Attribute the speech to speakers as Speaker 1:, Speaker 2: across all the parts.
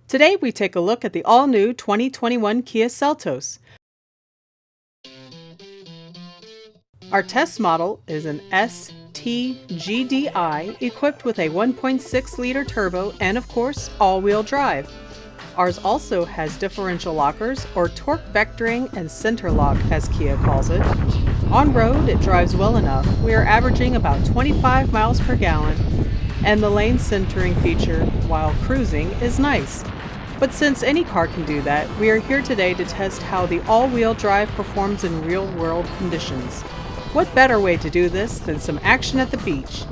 Speaker 1: Today we take a look at the all-new 2021 Kia Seltos. Our test model is an STGDI equipped with a 1.6-liter turbo and, of course, all-wheel drive. Ours also has differential lockers, or torque vectoring and center lock as Kia calls it. On road, it drives well enough. We are averaging about 25 miles per gallon, and the lane centering feature while cruising is nice. But since any car can do that, we are here today to test how the all-wheel drive performs in real-world conditions. What better way to do this than some action at the beach?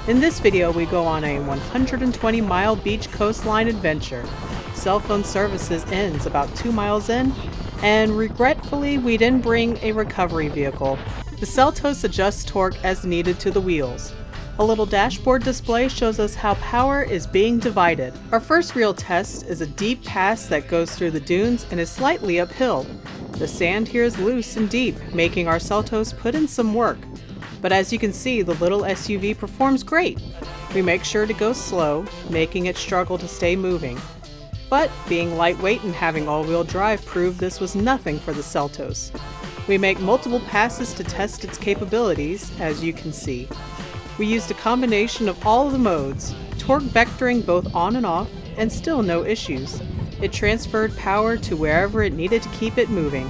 Speaker 1: In this video, we go on a 120-mile beach coastline adventure. Cell phone services ends about 2 miles in, and regretfully, we didn't bring a recovery vehicle. The Seltos adjusts torque as needed to the wheels. A little dashboard display shows us how power is being divided. Our first real test is a deep pass that goes through the dunes and is slightly uphill. The sand here is loose and deep, making our Seltos put in some work. But as you can see, the little SUV performs great. We make sure to go slow, making it struggle to stay moving. But being lightweight and having all-wheel drive proved this was nothing for the Seltos. We make multiple passes to test its capabilities, as you can see. We used a combination of all of the modes, torque vectoring both on and off, and still no issues. It transferred power to wherever it needed to keep it moving.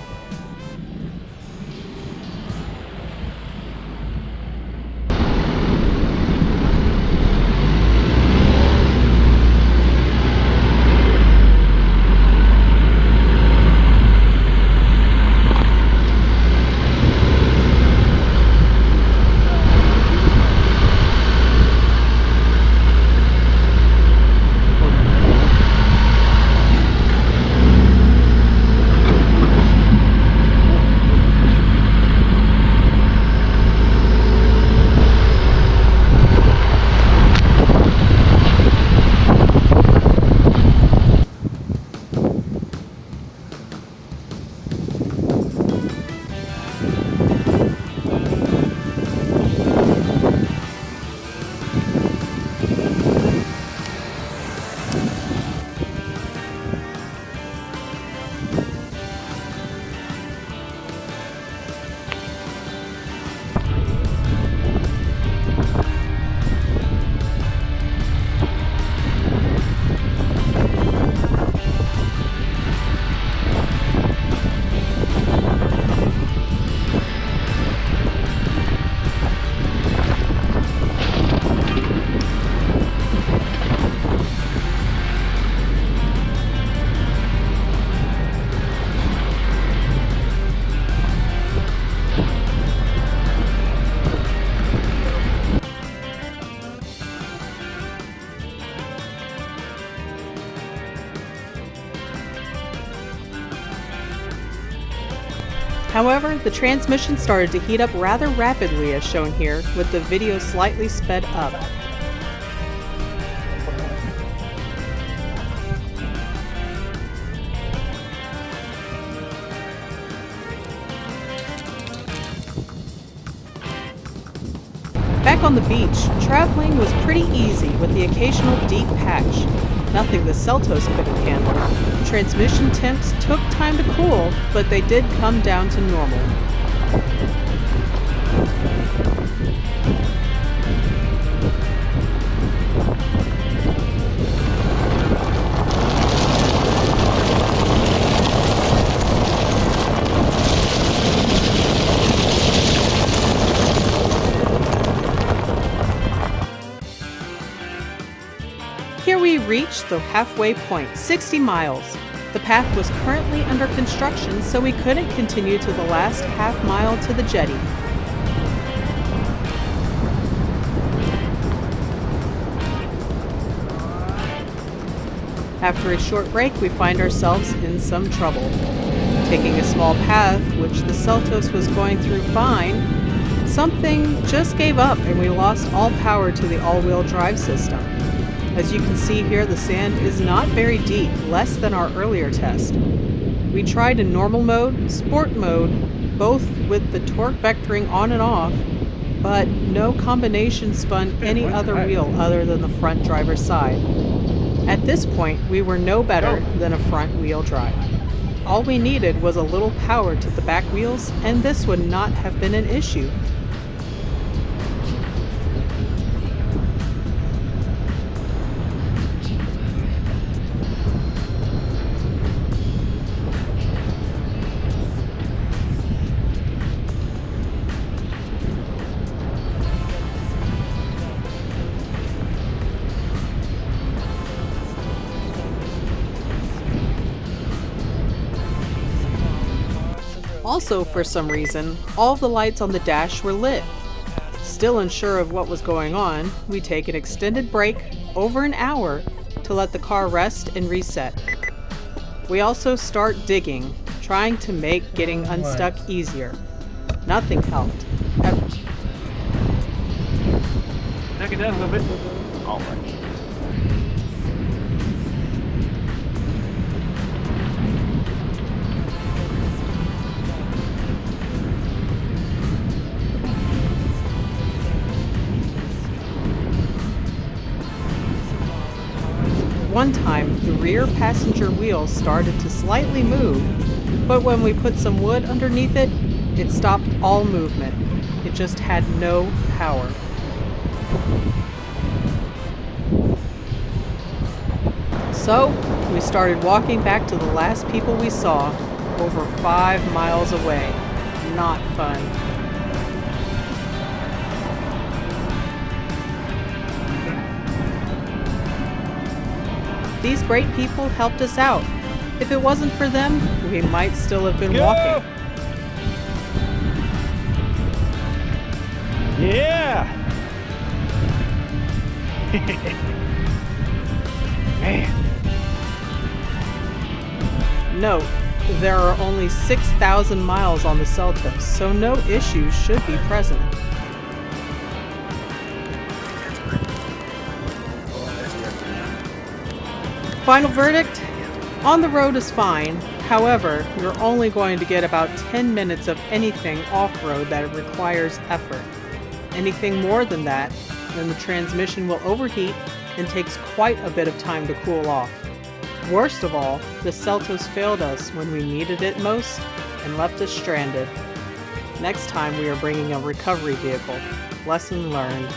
Speaker 1: However, the transmission started to heat up rather rapidly as shown here, with the video slightly sped up. Back on the beach, traveling was pretty easy with the occasional deep patch. Nothing the Seltos couldn't handle. Transmission temps took time to cool, but they did come down to normal. Here we reached the halfway point, 60 miles. The path was currently under construction, so we couldn't continue to the last half mile to the jetty. After a short break, we find ourselves in some trouble. Taking a small path, which the Seltos was going through fine, something just gave up and we lost all power to the all-wheel drive system. As you can see here, the sand is not very deep, less than our earlier test. We tried in normal mode, sport mode, both with the torque vectoring on and off, but no combination spun any other wheel other than the front driver's side. At this point, we were no better than a front-wheel drive. All we needed was a little power to the back wheels, and this would not have been an issue. Also, for some reason, all the lights on the dash were lit. Still unsure of what was going on, we take an extended break, over an hour, to let the car rest and reset. We also start digging, trying to make getting unstuck easier. Nothing helped.
Speaker 2: Knock it down a little bit. All right.
Speaker 1: One time, the rear passenger wheel started to slightly move, but when we put some wood underneath it, it stopped all movement. It just had no power. So, we started walking back to the last people we saw, over 5 miles away. Not fun. These great people helped us out. If it wasn't for them, we might still have been walking.
Speaker 2: Yeah! Man.
Speaker 1: Note, there are only 6,000 miles on the Seltos, so no issues should be present. Final verdict? On the road is fine. However, you're only going to get about 10 minutes of anything off-road that requires effort. Anything more than that, then the transmission will overheat and takes quite a bit of time to cool off. Worst of all, the Seltos failed us when we needed it most and left us stranded. Next time we are bringing a recovery vehicle. Lesson learned.